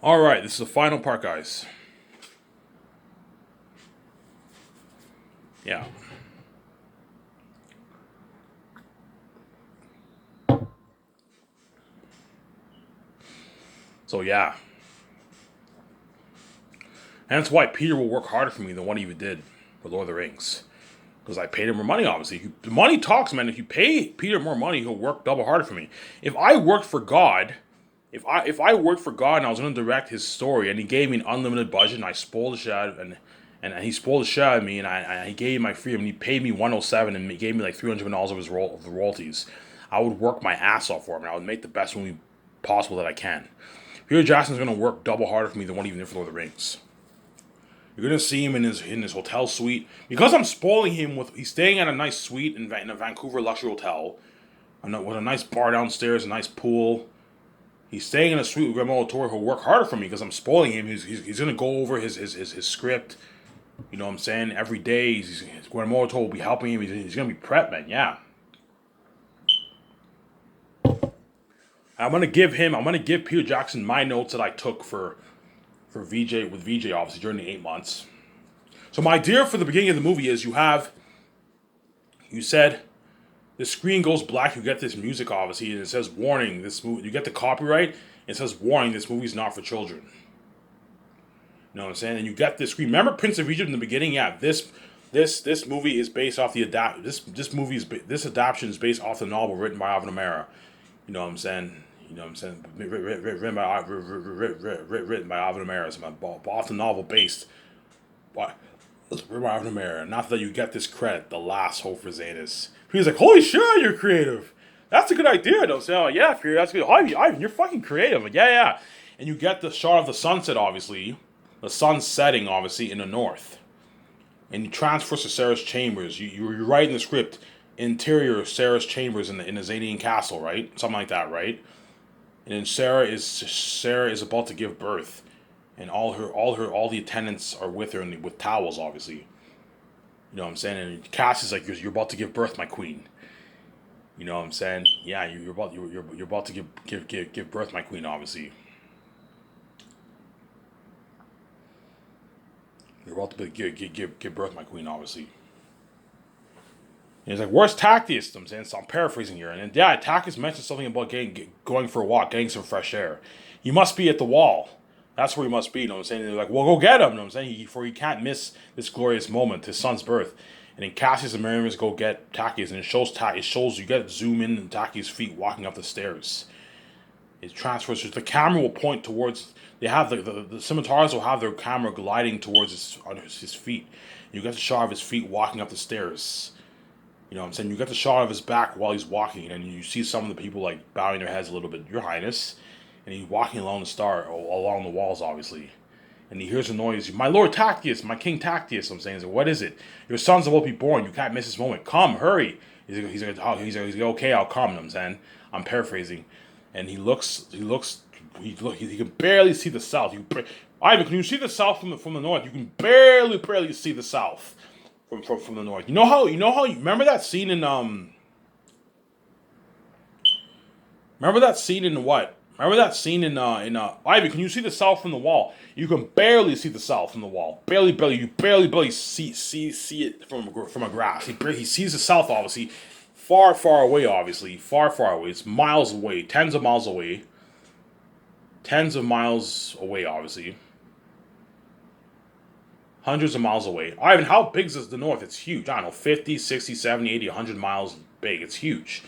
All right, this is the final part, guys. Yeah. So yeah, and that's why Peter will work harder for me than what he even did for Lord of the Rings. Because I paid him more money, obviously. The money talks, man. If you pay Peter more money, he'll work double harder for me. If I worked for God, if I worked for God and I was going to direct his story, and he gave me an unlimited budget, and I spoiled the shit out of, and he spoiled the shit out of me, and he gave me my freedom, and he paid me 107, and he gave me like $300 of of the royalties, I would work my ass off for him, and I would make the best movie possible that I can. Peter Jackson's going to work double harder for me than what he even did for Lord of the Rings. You're gonna see him in his hotel suite because I'm spoiling him with he's staying at a nice suite in a Vancouver luxury hotel, with a nice bar downstairs, a nice pool. He's staying in a suite with Guillermo del Toro, who'll work harder for me because I'm spoiling him. He's gonna go over his script. You know what I'm saying? Every day, Guillermo del Toro will be helping him. He's gonna be prep, man. Yeah. I'm gonna give Peter Jackson my notes that I took for VJ obviously during the 8 months. So my idea for the beginning of the movie is you said the screen goes black, you get this music obviously, and it says warning, this movie, you get the copyright, it says warning, this movie's not for children. You know what I'm saying? And you get this screen. Remember Prince of Egypt in the beginning? Yeah, this movie is based off this adaptation is based off the novel written by Alvin Amara. You know what I'm saying? You know what I'm saying? Written by Alvin Amara. It's off the novel based by Alvin Amara. Not that you get this credit, the last hope for Zanus. He's like, holy shit, you're creative. That's a good idea, though. So, yeah, that's good. Ivan, you're fucking creative. Like, yeah, yeah. And you get the shot of the sunset, obviously. The sun setting, obviously, in the north. And you transfer to Sarah's chambers. You write in the script, interior of Sarah's chambers in the Zanian castle, right? Something like that, right? And then Sarah is about to give birth, and all the attendants are with her and with towels, obviously. You know what I'm saying? And Cass is like, you're about to give birth, my queen. You know what I'm saying? Yeah, you're about to give birth, my queen. Obviously, you're about to give birth, my queen. Obviously, and he's like, "Where's Tactius?" I'm saying, so I'm paraphrasing here, and then yeah, Tactius mentioned something about going for a walk, getting some fresh air. He must be at the wall. That's where he must be. You know what I'm saying? And they're like, "Well, go get him." You know what I'm saying? For he can't miss this glorious moment, his son's birth. And then Cassius and Miriam go get Tactius, and it shows you get zoom in and Tactius' feet walking up the stairs. It transfers. The camera will point towards. They have the scimitars will have their camera gliding towards his feet. You get the shot of his feet walking up the stairs. You know what I'm saying? You get the shot of his back while he's walking, and you see some of the people like bowing their heads a little bit, Your Highness. And he's walking along the walls, obviously. And he hears a noise, my Lord Tactius, my King Tactius. I'm saying, what is it? Your son's about to be born. You can't miss this moment. Come, hurry. He's like, okay, I'll come. You know what I'm saying, I'm paraphrasing. And he can barely see the south. Ivan, can you see the south from the north? You can barely see the south from the north. You remember that scene in remember that scene in what? Remember that scene in Ivy? Can you see the south from the wall? You can barely see the south from the wall. Barely. You barely see it from a grass. He sees the south, obviously, far away. Obviously, far away. It's miles away, tens of miles away, obviously, hundreds of miles away. Ivan, how big is the north? It's huge. I don't know, 50, 60, 70, 80, 100 miles big. It's huge.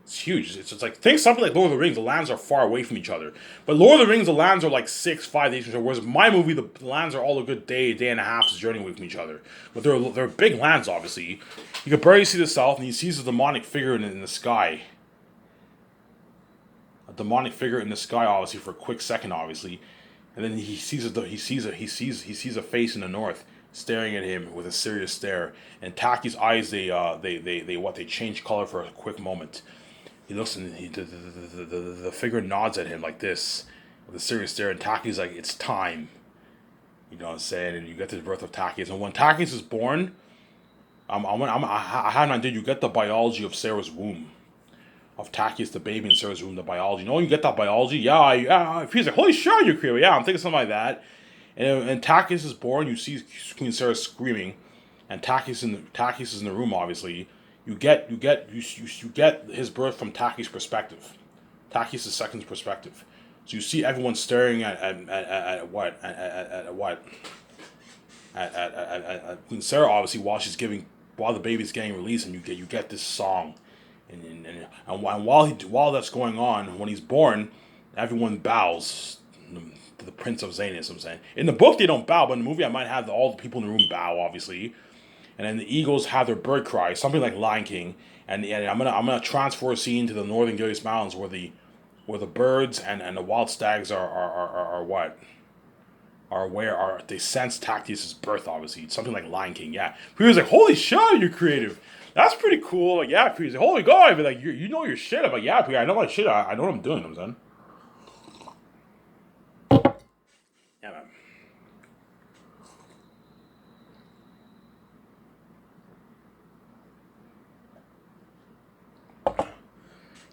It's huge. It's just like, think something like Lord of the Rings. The lands are far away from each other. But Lord of the Rings, the lands are like 5 days from each other. Whereas my movie, the lands are all a good day and a half's journey away from each other. But they're big lands, obviously. You can barely see the south, and he sees a demonic figure in the sky. A demonic figure in the sky, obviously, for a quick second, obviously. And then he sees a face in the north staring at him with a serious stare. And Taki's eyes, they change color for a quick moment. He looks and the figure nods at him like this with a serious stare, and Taki's like, it's time. You know what I'm saying? And you get the birth of Takis. And when Takis is born, I had an idea. You get the biology of Sarah's womb. of Takius the baby in Sarah's room, the biology. You get that biology? Yeah, yeah. He's like, holy shit, you're creative. Yeah, I'm thinking something like that. And Takius is born. You see Queen Sarah screaming, and Takius is in the room. Obviously, you get his birth from Takius' perspective. Takius' second perspective. So you see everyone staring at what at Queen Sarah, obviously, while the baby's getting released, and you get this song, and while that's going on, when he's born, everyone bows to the Prince of Zanus. I'm saying in the book they don't bow, but in the movie I might have all the people in the room bow, obviously, and then the eagles have their bird cry, something like Lion King, and I'm gonna transfer a scene to the Northern Gilead Mountains where the birds and the wild stags are what are aware are they sense Tactius' birth, obviously. It's something like Lion King, yeah. He was like, holy shit, you're creative. That's pretty cool. Like, yeah, he's like, holy god, but like you know your shit. I'm like, yeah, I know my shit. I know what I'm doing, I'm saying. Yeah, man.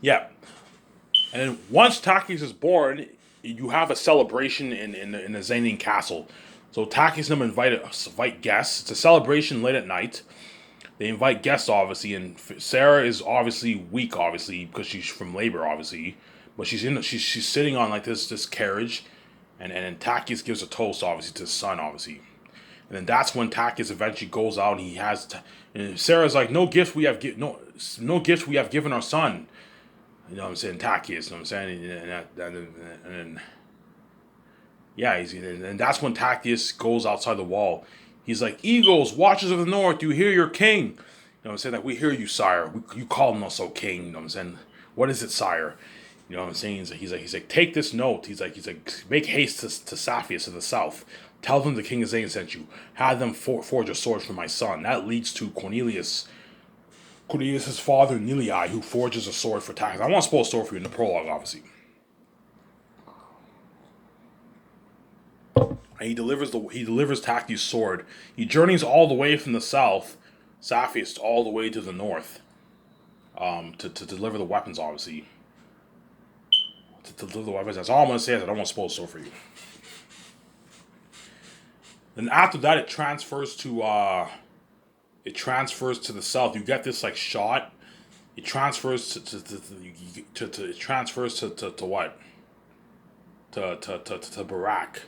Yeah. And then once Takis is born, you have a celebration in the Zanin castle. So Takis and them invite guests. It's a celebration late at night. They invite guests, obviously, and Sarah is obviously weak, obviously, because she's from labor, obviously. But she's sitting on like this carriage, and Takis gives a toast, obviously, to his son, obviously. And then that's when Takis eventually goes out and he has. And Sarah's like, no gift we have no gift we have given our son. You know what I'm saying? Takis, you know what I'm saying? And then yeah, and that's when Takis goes outside the wall. He's like, Eagles, watchers of the north, you hear your king. You know what I'm saying? Like, we hear you, sire. You call him also king. You know what I'm saying? What is it, sire? You know what I'm saying? He's like, take this note. He's like, make haste to Sapphires to the south. Tell them the king of Zayn sent you. Have them forge a sword for my son. That leads to Cornelius' father, Nilii, who forges a sword for Takis. I want to spoil a sword for you in the prologue, obviously. And he delivers Takti's sword. He journeys all the way from the south, Sapphires, all the way to the north, to deliver the weapons, obviously. To deliver the weapons. That's all I'm gonna say. Is I don't want to spoil the sword for you. Then after that, it transfers to the south. You get this like shot. It transfers it transfers to what? To Barak.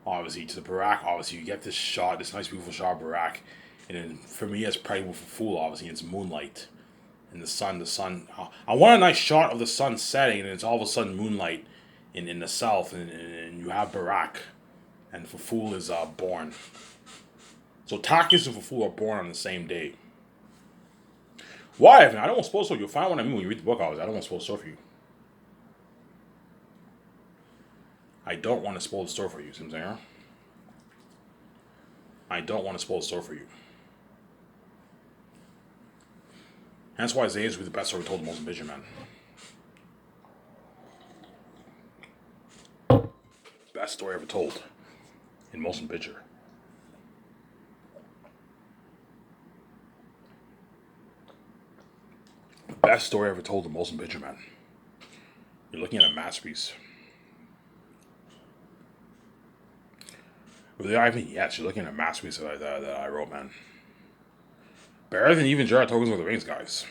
Obviously, to the Barak, obviously, you get this shot, this nice, beautiful shot of Barak. And then, for me, it's probably with a fool, obviously, it's moonlight. And the sun. I want a nice shot of the sun setting, and it's all of a sudden moonlight in the south, and you have Barak. And Faful is born. So Takis and Faful are born on the same day. Why, Evan? I don't want to spoil so. You'll find what I mean when you read the book, obviously. I don't want to spoil the story for you. I don't want to spoil the story for you, see what I'm saying? I don't want to spoil the story for you. That's why Zayn will be the best story told in Molson Vision, man. Best story ever told in Molson Picture. Best story ever told in Molson Picture, man. You're looking at a masterpiece. Really, Ivan? Yes, you're looking at a masterpiece that I wrote, man. Better than even Jared Tolkien's Lord of the Rings, guys.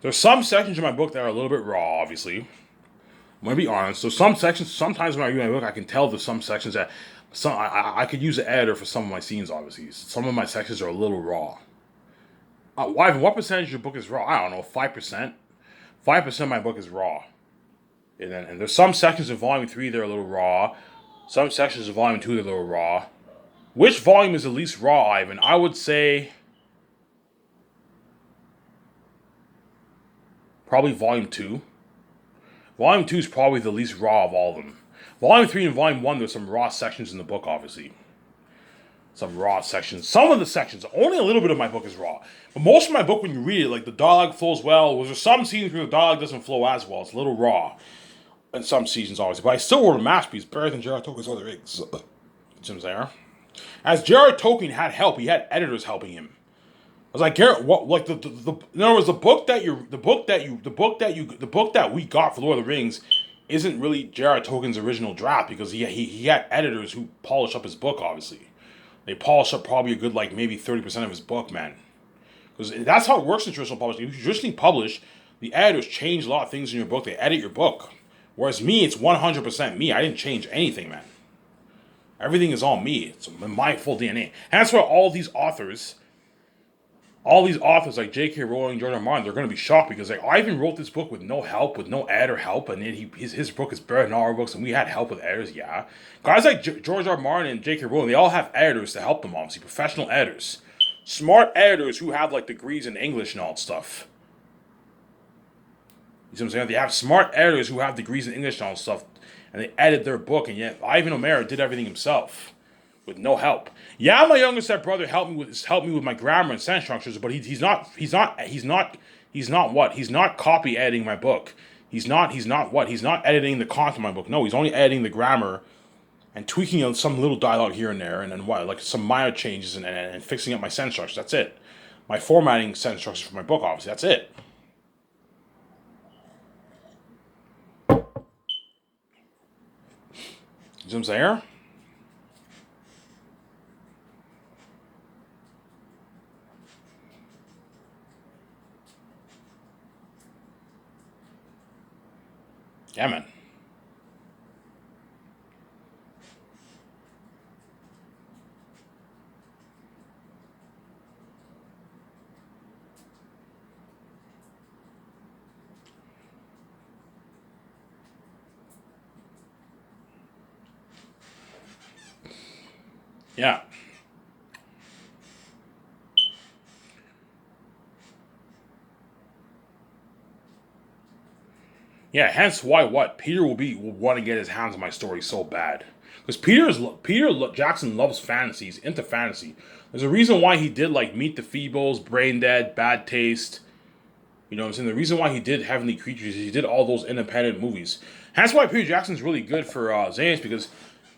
There's some sections of my book that are a little bit raw, obviously. I'm going to be honest. So some sections, sometimes when I read my book, I can tell there's some sections that I could use an editor for some of my scenes, obviously. Some of my sections are a little raw. Ivan, what percentage of your book is raw? I don't know, 5%? 5% of my book is raw. And there's some sections in Volume 3 that are a little raw. Some sections of Volume 2 that are a little raw. Which volume is the least raw, Ivan? I would say probably Volume 2. Volume 2 is probably the least raw of all of them. Volume 3 and Volume 1, there's some raw sections in the book, obviously. Some raw sections. Some of the sections, only a little bit of my book is raw. But most of my book, when you read it, like the dialogue flows well. There's some scenes where the dialogue doesn't flow as well. It's a little raw. In some seasons, obviously. But I still wrote a masterpiece better than J.R.R. Tolkien's Lord of the Rings. You know what I'm saying? As J.R.R. Tolkien had help, he had editors helping him. was like, Garrett, what, like in other words, the book that we got for Lord of the Rings isn't really J.R.R. Tolkien's original draft because he had editors who polished up his book. Obviously, they polished up probably a good like maybe 30% of his book, man. Because that's how it works in traditional publishing. If you traditionally publish, the editors change a lot of things in your book. They edit your book. Whereas me, it's 100% me. I didn't change anything, man. Everything is all me. It's my full DNA. And that's why all these authors like J.K. Rowling, George R. R. Martin, they're going to be shocked because like I even wrote this book with no help, with no editor help, and then his book is better than all our books, and we had help with editors. Yeah, guys like George R. R. Martin and J.K. Rowling, they all have editors to help them. Obviously, professional editors, smart editors who have like degrees in English and all that stuff. You see what I'm saying? They have smart editors who have degrees in English and all that stuff, and they edit their book. And yet Ivan O'Meara did everything himself with no help. Yeah, my younger stepbrother helped me with my grammar and sentence structures, but he's not copy editing my book. He's not editing the content of my book. No, he's only editing the grammar and tweaking on some little dialogue here and there, and then like some minor changes and fixing up my sentence structures. That's it. My formatting sentence structures for my book, obviously. That's it. You see what I'm saying? Yeah, man. Yeah. Yeah, hence why what Peter will want to get his hands on my story so bad because Jackson loves fantasy. He's into fantasy. There's a reason why he did like Meet the Feebles, Brain Dead, Bad Taste. You know what I'm saying? The reason why he did Heavenly Creatures is he did all those independent movies. That's why Peter Jackson's really good for Zanes because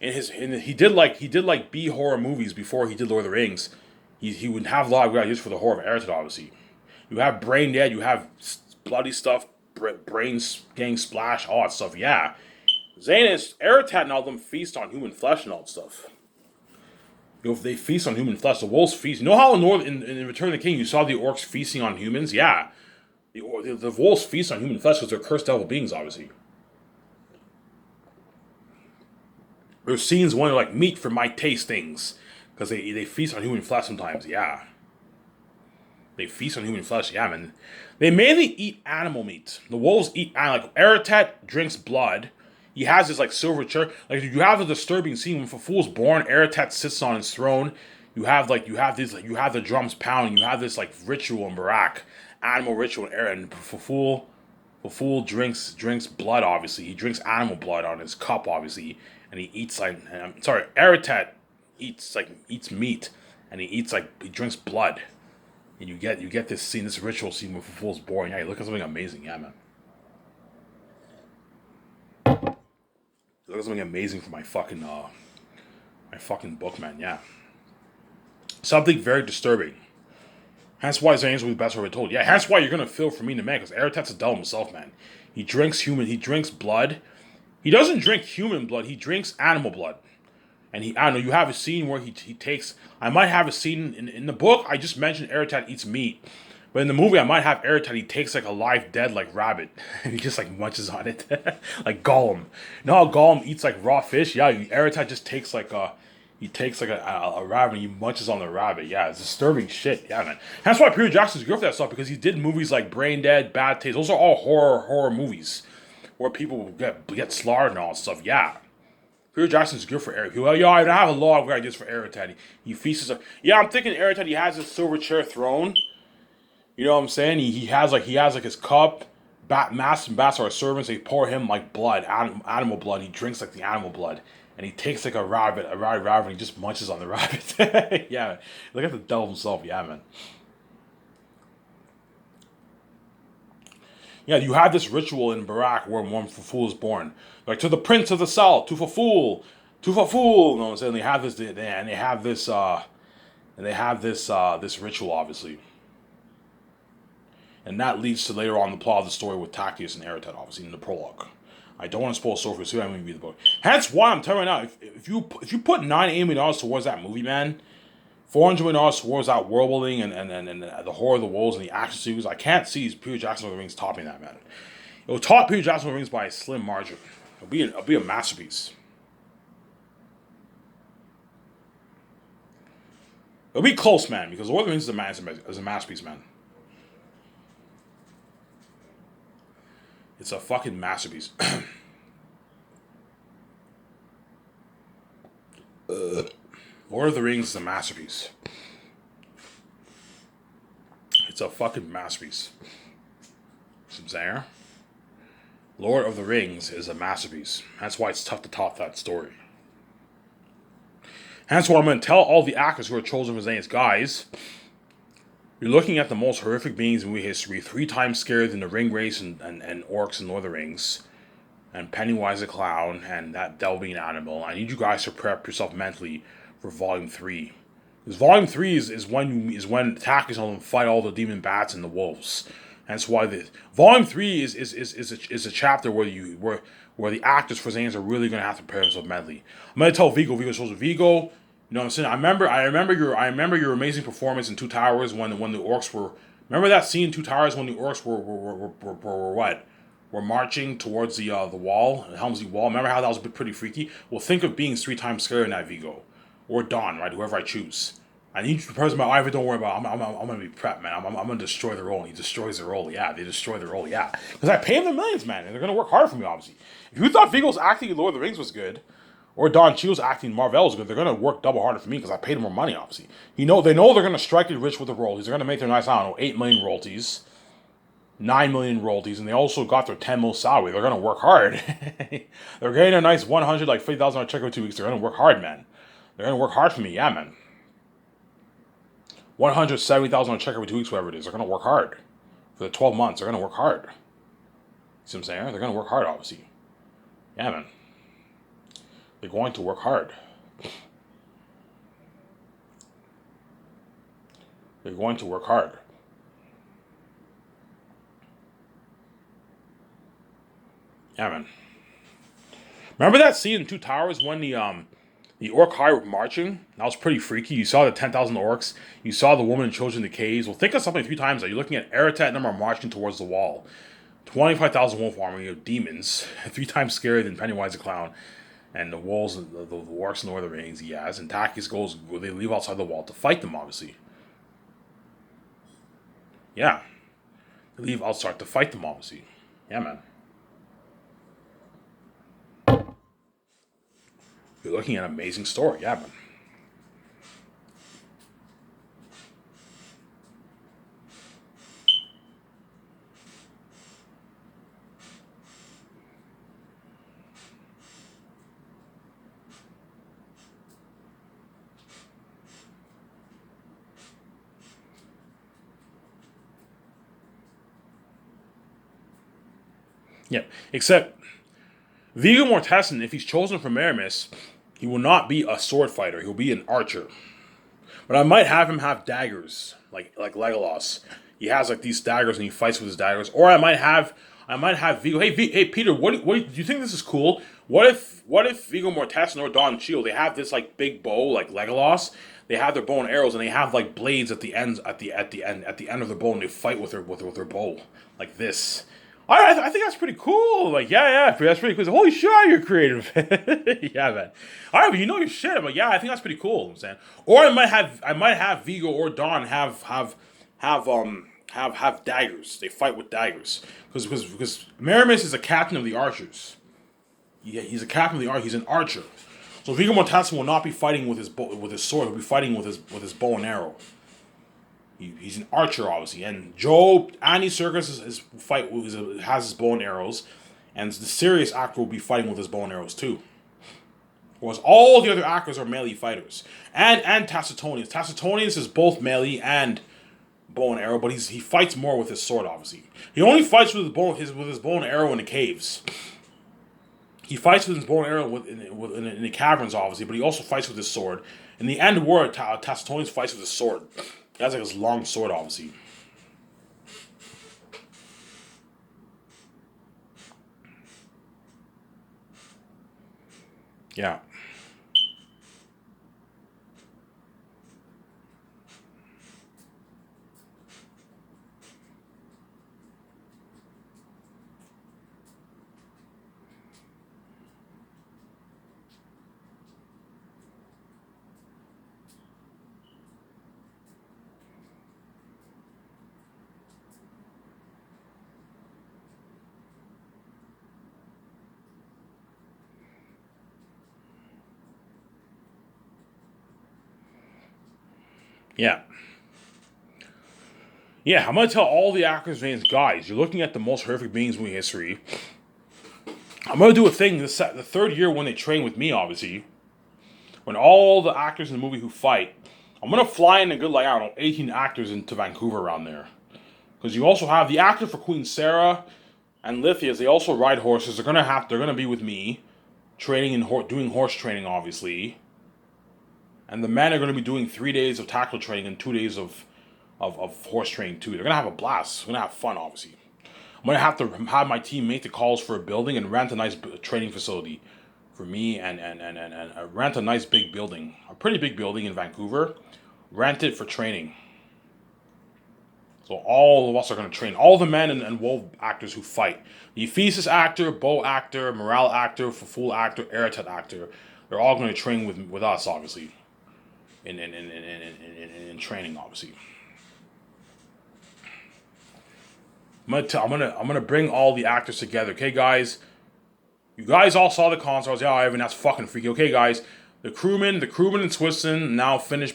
he did like B horror movies before he did Lord of the Rings. He would have a lot of good ideas for the horror of Eritrea, obviously. You have Brain Dead, you have bloody stuff, brains getting splashed, all that stuff. Yeah, Zanus, Eretat, and all them feast on human flesh and all that stuff. You know, if they feast on human flesh, the wolves feast. You know how in Return of the King you saw the orcs feasting on humans? Yeah, the wolves feast on human flesh because they're cursed devil beings, obviously. There's scenes when they're like meat for my tastings because they feast on human flesh sometimes. Yeah. They feast on human flesh, yeah, man. They mainly eat animal meat. The wolves eat animal. Like Eretat drinks blood. He has this like silver chair. Like you have a disturbing scene when Faful's born. Eretat sits on his throne. You have the drums pounding. You have this like ritual in Barak, animal ritual in Eret. And Faful drinks blood. Obviously, he drinks animal blood on his cup. Obviously, and he eats like I'm sorry, Eretat eats meat, and he drinks blood. And you get this scene, this ritual scene with Ful's born. Yeah, you look at something amazing, yeah, man. You look at something amazing for my fucking book, man. Yeah, something very disturbing. That's why Zane's will be best ever told. Yeah, that's why you're gonna feel for me to man, because Eretat's a devil himself, man. He drinks blood. He doesn't drink human blood. He drinks animal blood. And I don't know, you have a scene where he takes, I might have a scene, in the book, I just mentioned Eretat eats meat. But in the movie, I might have Eretat, he takes like a live dead, like rabbit, and he just like munches on it. Like Gollum. You know how Gollum eats like raw fish? Yeah, Eretat just takes like a rabbit and he munches on the rabbit. Yeah, it's disturbing shit. Yeah, man. That's why Peter Jackson's good for that stuff, because he did movies like Brain Dead, Bad Taste. Those are all horror movies where people get slaughtered and all that stuff. Yeah. Peter Jackson's good for Eric. Well, I have a lot of ideas for Eretat. He feasts. Yeah, I'm thinking Eretat. He has his silver chair throne. You know what I'm saying? He has like his cup. Master and Bass are servants. They pour him like blood, animal blood. He drinks like the animal blood, and he takes like a rabbit, and he just munches on the rabbit. Yeah, look at the devil himself. Yeah, man. Yeah, you have this ritual in Barak where one Faful is born. Like, to the prince of the south, to Faful, to Faful. You know what I'm saying? They have this, this ritual, obviously. And that leads to later on the plot of the story with Tacitus and Eretet, obviously, in the prologue. I don't want to spoil story for you, so I'm going to read the book. Hence why I'm telling you now, if you put $9 million towards that movie, man, $400 million towards that world building and the horror of the wolves and the action sequence, I can't see Peter Jackson of the Rings topping that, man. It will top Peter Jackson of the Rings by a slim margin. It'll be a masterpiece. It'll be close, man, because Lord of the Rings is a masterpiece, man. It's a fucking masterpiece. Lord of the Rings is a masterpiece. It's a fucking masterpiece. Some Zaire. Lord of the Rings is a masterpiece. That's why it's tough to top that story. Hence why I'm going to tell all the actors who are chosen for Zane's guys, you're looking at the most horrific beings in movie history, 3 times scarier than the ring race and orcs in Lord of the Rings, and Pennywise the Clown, and that devil being an animal. I need you guys to prep yourself mentally for Volume 3. Because Volume 3 is when Tacitus and them fight all the demon bats and the wolves. That's why Volume 3 is a chapter where the actors for Zanes are really going to have to prepare themselves mentally. I'm going to tell Vigo's supposed to Vigo. You know what I'm saying? I remember your amazing performance in Two Towers when the orcs were. Remember that scene in Two Towers when the orcs were what? Were marching towards the wall, the Helm's Deep wall. Remember how that was pretty freaky? Well, think of being 3 times scarier than that, Vigo, or Don, right? Whoever I choose. I need you to prepare my Ivan. Don't worry about it. I'm gonna be prepped, man. I'm gonna destroy the role. And he destroys the role. Yeah, they destroy the role. Yeah, because I pay them millions, man, and they're gonna work hard for me. Obviously, if you thought Vigo's acting in Lord of the Rings was good, or Don Cheadle's acting in Marvel was good, they're gonna work double harder for me because I paid them more money. Obviously, they know they're gonna strike it rich with the royalties. They're gonna make their nice, I don't know, 8 million royalties, 9 million royalties, and they also got their 10 mil salary. They're gonna work hard. They're getting a nice 100 like $50,000 check every 2 weeks. They're gonna work hard, man. They're gonna work hard for me, yeah, man. $170,000 check every 2 weeks, whatever it is. They're gonna work hard for the 12 months. They're gonna work hard. See what I'm saying? They're gonna work hard, obviously. Yeah, man. They're going to work hard. They're going to work hard. Yeah, man. Remember that scene in Two Towers when the orc high were marching? That was pretty freaky. You saw the 10,000 orcs. You saw the woman and children in the caves. Well, think of something 3 times. You're looking at Eretet and them are marching towards the wall. 25,000 wolf army of demons. 3 times scarier than Pennywise the Clown. And the wolves, the orcs in the Lord of the Rings, yes. And Tacitus goes, they leave outside the wall to fight them, obviously. Yeah. They leave outside to fight them, obviously. Yeah, man. You're looking at an amazing story, yeah, man. Yeah, except Viggo Mortensen, if he's chosen for Meramis, he will not be a sword fighter. He'll be an archer. But I might have him have daggers, like Legolas. He has like these daggers and he fights with his daggers. Or I might have Viggo. Hey Peter, what do you think this is cool? What if Viggo Mortensen or Don Cheadle, they have this like big bow like Legolas? They have their bow and arrows and they have like blades at the ends at the end of the bow and they fight with their bow like this. I think that's pretty cool. Like, yeah, that's pretty cool. So, holy shit, you're creative. Yeah, man. All right, but you know your shit. I'm like, yeah, I think that's pretty cool. I'm saying, or I might have Vigo or Don have daggers. They fight with daggers because Meramis is a captain of the archers. Yeah, he's a captain of the archers. He's an archer. So Viggo Mortensen will not be fighting with his sword. He'll be fighting with his bow and arrow. He's an archer, obviously, and Andy Serkis has his bow and arrows, and the serious actor will be fighting with his bow and arrows too. Whereas all the other actors are melee fighters, and Tacitonius. Tacitonius is both melee and bow and arrow, but he fights more with his sword. Obviously, he only fights with his bow and arrow in the caves. He fights with his bow and arrow in the caverns, obviously, but he also fights with his sword. In the end war, Tacitonius fights with his sword. He has like his long sword, obviously. Yeah. Yeah. Yeah, I'm gonna tell all the actors' names, guys. You're looking at the most horrific beings in movie history. I'm gonna do a thing the third year when they train with me, obviously. When all the actors in the movie who fight, I'm gonna fly in a good like I don't know 18 actors into Vancouver around there. Because you also have the actor for Queen Sarah and Lithias. They also ride horses. They're gonna be with me, training and doing horse training, obviously. And the men are gonna be doing 3 days of tackle training and 2 days of horse training too. They're gonna have a blast. We're gonna have fun, obviously. I'm gonna have to have my team make the calls for a building and rent a nice training facility for me and rent a nice big building, a pretty big building in Vancouver. Rent it for training. So all of us are gonna train all the men and wolf actors who fight. The Ephesus actor, bow actor, morale actor, fool actor, Eratet actor. They're all gonna train with us, obviously. In training, obviously. I'm gonna bring all the actors together. Okay, guys. You guys all saw the consoles. Yeah, Ivan, that's fucking freaky. Okay, guys. The crewmen in Switzerland now finish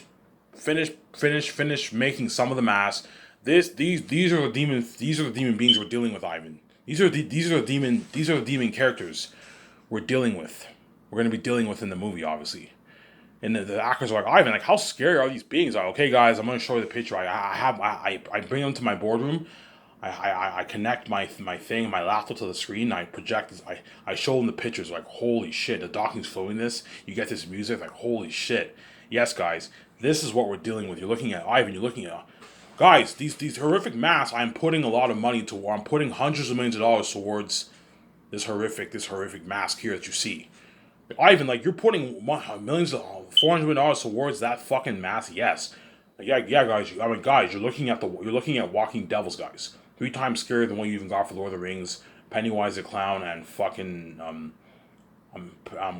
making some of the masks. These are the demons. These are the demon beings we're dealing with, Ivan. These are the demon characters we're dealing with. We're gonna be dealing with in the movie, obviously. And the actors are like, Ivan, like, how scary are these beings? Like, okay, guys, I'm gonna show you the picture. I bring them to my boardroom. I connect my thing, my laptop to the screen. I project this. I show them the pictures. Like, holy shit, the docking's flowing this. You get this music. Like, holy shit. Yes, guys, this is what we're dealing with. You're looking at Ivan. You're looking at guys. These horrific masks. I'm putting a lot of money to. I'm putting hundreds of millions of dollars towards this horrific mask here that you see. Ivan, like you're putting millions of $400 million towards that fucking mask. Yes, yeah, guys. Guys, you're looking at walking devils, guys. 3 times scarier than what you even got for Lord of the Rings, Pennywise the clown, and fucking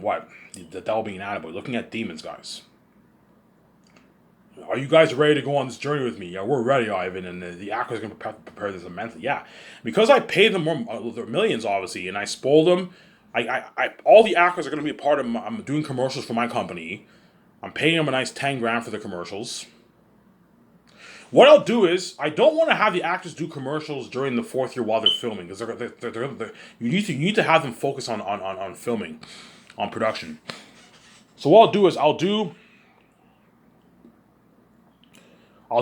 what the devil being an animal. You're looking at demons, guys. Are you guys ready to go on this journey with me? Yeah, we're ready, Ivan. And the actors are gonna prepare this mentally. Yeah, because I paid them more their millions, obviously, and I spoiled them. All the actors are gonna be a part of. I'm doing commercials for my company. I'm paying them a nice 10 grand for the commercials. What I'll do is I don't want to have the actors do commercials during the fourth year while they're filming because you need to have them focus on filming, on production. So what I'll do is I'll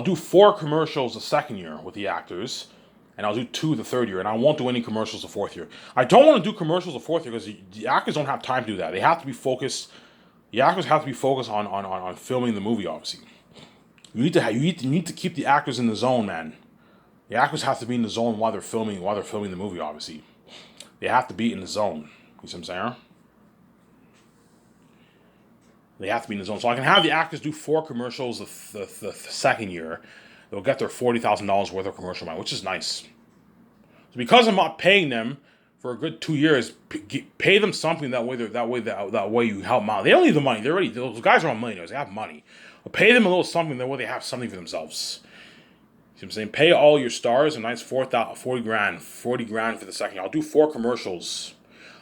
do 4 commercials the second year with the actors, and I'll do 2 the third year, and I won't do any commercials the fourth year. I don't want to do commercials the fourth year because the actors don't have time to do that. They have to be focused. The actors have to be focused on filming the movie. Obviously, you need to keep the actors in the zone, man. The actors have to be in the zone while they're filming the movie. Obviously, they have to be in the zone. You see what I'm saying? They have to be in the zone. So I can have the actors do 4 commercials the second year. They'll get their $40,000 worth of commercial money, which is nice. So because I'm not paying them for a good 2 years, pay them something that way you help them out. They don't need the money. Those guys are all millionaires. They have money. But pay them a little something that way they have something for themselves. See what I'm saying? Pay all your stars a nice 40 grand, 40 grand for the second year. I'll do 4 commercials.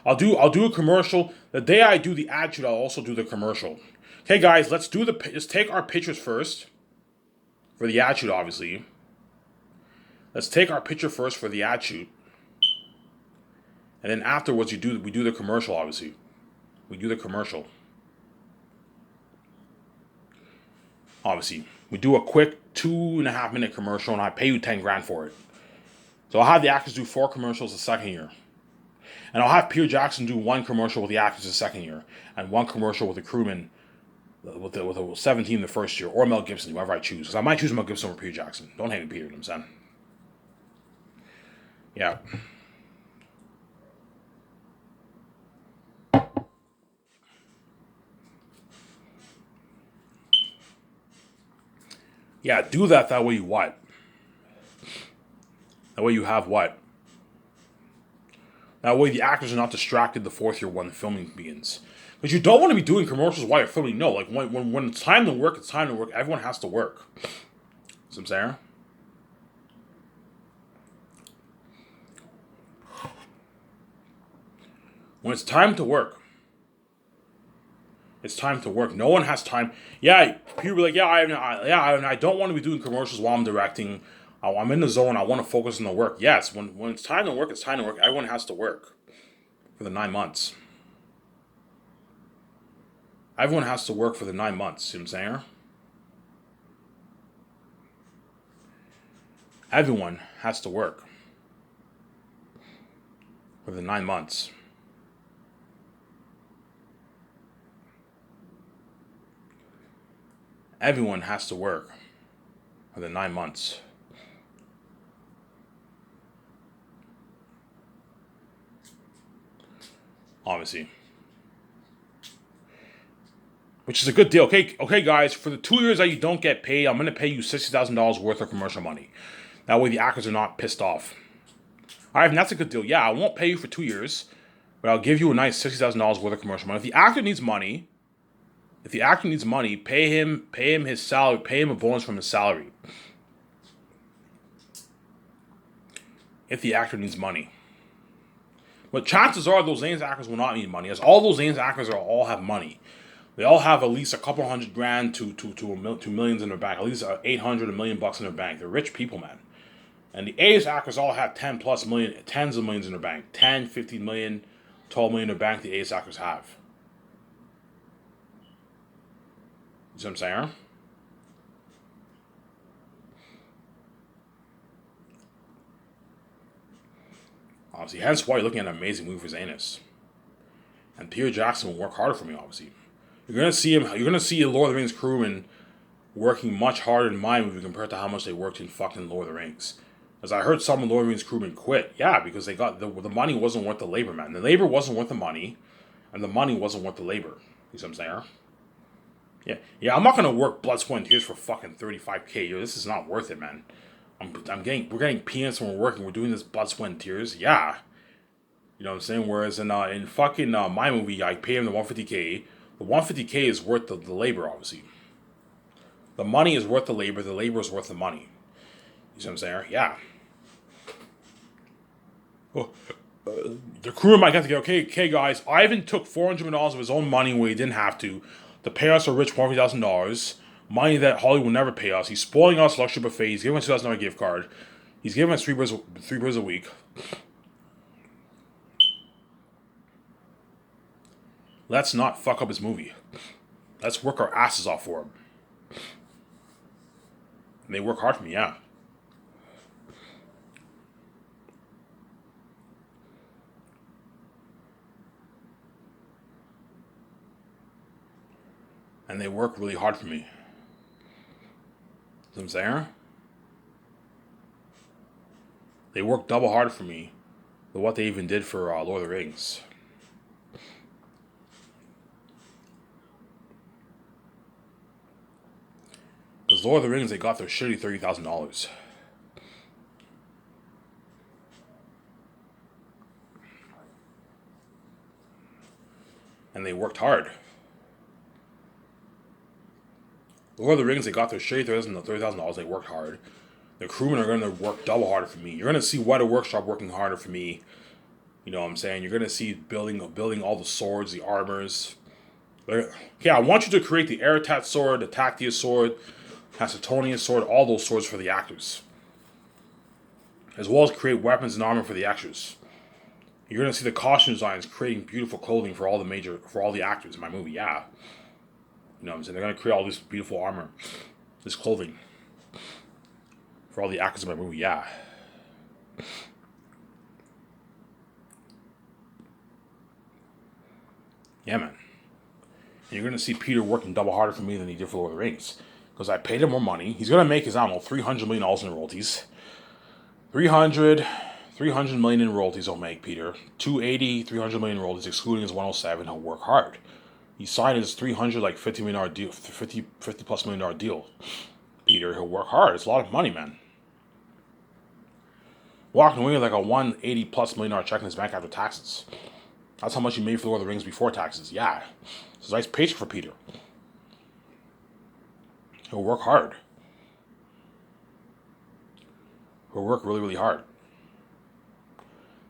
I'll do a commercial the day I do the ad shoot. I'll also do the commercial. Okay, guys, let's take our pictures first for the ad shoot. Obviously, let's take our picture first for the ad shoot, and then afterwards we do the commercial. Obviously, we do the commercial. Obviously, we do a quick 2.5 minute commercial, and I pay you 10 grand for it. So I'll have the actors do 4 commercials the second year. And I'll have Peter Jackson do 1 commercial with the actors the second year, and 1 commercial with the crewman with the 17 the first year, or Mel Gibson, whoever I choose. Because I might choose Mel Gibson over Peter Jackson. Don't hate me, Peter, you know what I'm saying? Yeah. Yeah, do that. That way you what? That way you have what? That way the actors are not distracted the fourth year when the filming begins. Because you don't want to be doing commercials while you're filming. No, like when it's time to work, it's time to work. Everyone has to work. See what I'm saying? When it's time to work, it's time to work. No one has time. Yeah, people be like, I don't want to be doing commercials while I'm directing. I'm in the zone. I want to focus on the work. Yes, when it's time to work, it's time to work. Everyone has to work for the 9 months. Everyone has to work for the 9 months. See what I'm saying? Everyone has to work for the 9 months. Everyone has to work for the 9 months. Obviously. Which is a good deal. Okay, guys, for the 2 years that you don't get paid, I'm going to pay you $60,000 worth of commercial money. That way the actors are not pissed off. All right, and that's a good deal. Yeah, I won't pay you for 2 years, but I'll give you a nice $60,000 worth of commercial money. If the actor needs money, pay him his salary, pay him a bonus from his salary. If the actor needs money. But chances are those names actors will not need money, as all those names actors all have money. They all have at least a couple $100,000 to millions in their bank, at least 800 $1 million in their bank. They're rich people, man. And the A's actors all have 10 plus million, tens of millions in their bank. 10, 15 million, 12 million in their bank the A's actors have. You see what I'm saying? Obviously, hence why you're looking at an amazing movie for Zanus. And Peter Jackson will work harder for me, obviously. You're gonna see Lord of the Rings crewmen working much harder in my movie compared to how much they worked in fucking Lord of the Rings. As I heard some of Lord of the Rings crewmen quit. Yeah, because they got the money wasn't worth the labor, man. The labor wasn't worth the money, and the money wasn't worth the labor. You see what I'm saying? Yeah. I'm not gonna work blood, sweat, and tears for fucking 35K. Yo, this is not worth it, man. We're getting peanuts when we're working. We're doing this blood, sweat, and tears. Yeah. You know what I'm saying? Whereas in fucking my movie, I pay him the 150K. The 150K is worth the labor, obviously. The money is worth the labor is worth the money. You see what I'm saying? Yeah. Oh, the crew might have to go, okay, guys, Ivan took $400 million of his own money where he didn't have to pay us a rich $40,000. Money that Hollywood will never pay us. He's spoiling us luxury buffet. He's giving us $2,000 gift card. He's giving us three beers a week. Let's not fuck up his movie. Let's work our asses off for him. And they work hard for me, yeah. And they work really hard for me. You know what I'm saying? They work double hard for me than what they even did for Lord of the Rings. Because Lord of the Rings, they got their shitty $30,000. And they worked hard. Lord of the Rings, they got their shitty $30,000. They worked hard. The crewmen are going to work double harder for me. You're going to see Weta Workshop working harder for me. You know what I'm saying? You're going to see building all the swords, the armors. Okay, I want you to create the Aratat sword, the Tactius sword, Hasitonius sword, all those swords for the actors. As well as create weapons and armor for the actors. You're going to see the costume designs creating beautiful clothing for all the actors in my movie, yeah. You know what I'm saying? They're going to create all this beautiful armor, this clothing for all the actors in my movie, yeah. Yeah, man. And you're going to see Peter working double harder for me than he did for Lord of the Rings. Because I paid him more money. He's going to make his, I don't know, $300 million in royalties. 300 million in royalties he'll make, Peter. 300 million in royalties, excluding his 107. He'll work hard. He signed his $50 million deal, $50 plus million deal. Peter, he'll work hard. It's a lot of money, man. Walking away with like a $180+ million check in his bank after taxes. That's how much he made for Lord of the Rings before taxes. Yeah. It's a nice paycheck for Peter. He'll work hard. He'll work really, really hard.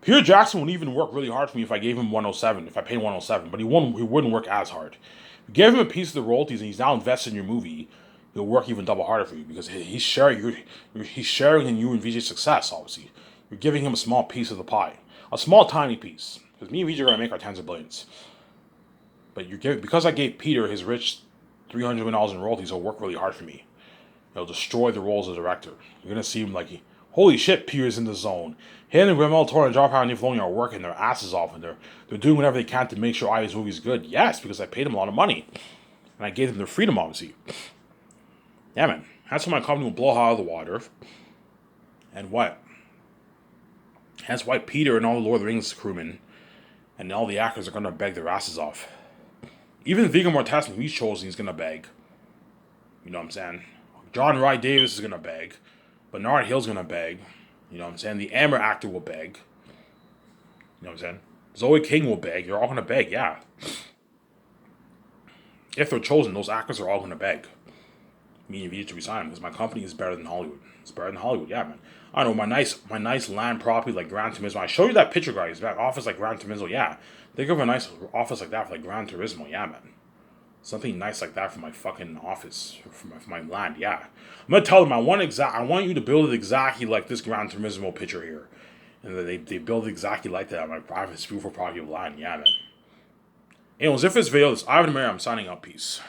Peter Jackson would even work really hard for me if I gave him 107, if I paid 107, but he wouldn't work as hard. If you give him a piece of the royalties and he's now invested in your movie, he'll work even double harder for you because he's sharing in you and VJ's success, obviously. You're giving him a small piece of the pie. A small, tiny piece. Because me and VJ are going to make our tens of billions. But because I gave Peter his rich $300 million in royalties, he'll work really hard for me. He'll destroy the roles of director. You're going to see him like, holy shit, Peter's in the zone. Him and Guillermo del Toro and John Favreau and Dave Filoni are working their asses off, and they're doing whatever they can to make sure Ivy's movie is good. Yes, because I paid them a lot of money. And I gave them their freedom, obviously. Yeah, man. That's why my company will blow out of the water. And what? That's why Peter and all the Lord of the Rings crewmen and all the actors are going to beg their asses off. Even Viggo Mortensen, who he's chosen, he's going to beg. You know what I'm saying? John Rhys Davies is going to beg. Bernard Hill's going to beg. You know what I'm saying? The Amber actor will beg. You know what I'm saying? Zoe King will beg. You're all going to beg, yeah. If they're chosen, those actors are all going to beg. Me and VJ to resign because my company is better than Hollywood. It's better than Hollywood, yeah, man. I don't know, my nice land property like Gran Turismo. I show you that picture, guys. That office like Gran Turismo, yeah. Think of a nice office like that for like Gran Turismo, yeah, man. Something nice like that for my fucking office, for my land, yeah. I'm gonna tell them I want you to build it exactly like this Gran Turismo picture here, and they build it exactly like that on my private, beautiful property of land, yeah, man. Anyways, if this video is Ivan Mary, I'm signing up. Peace.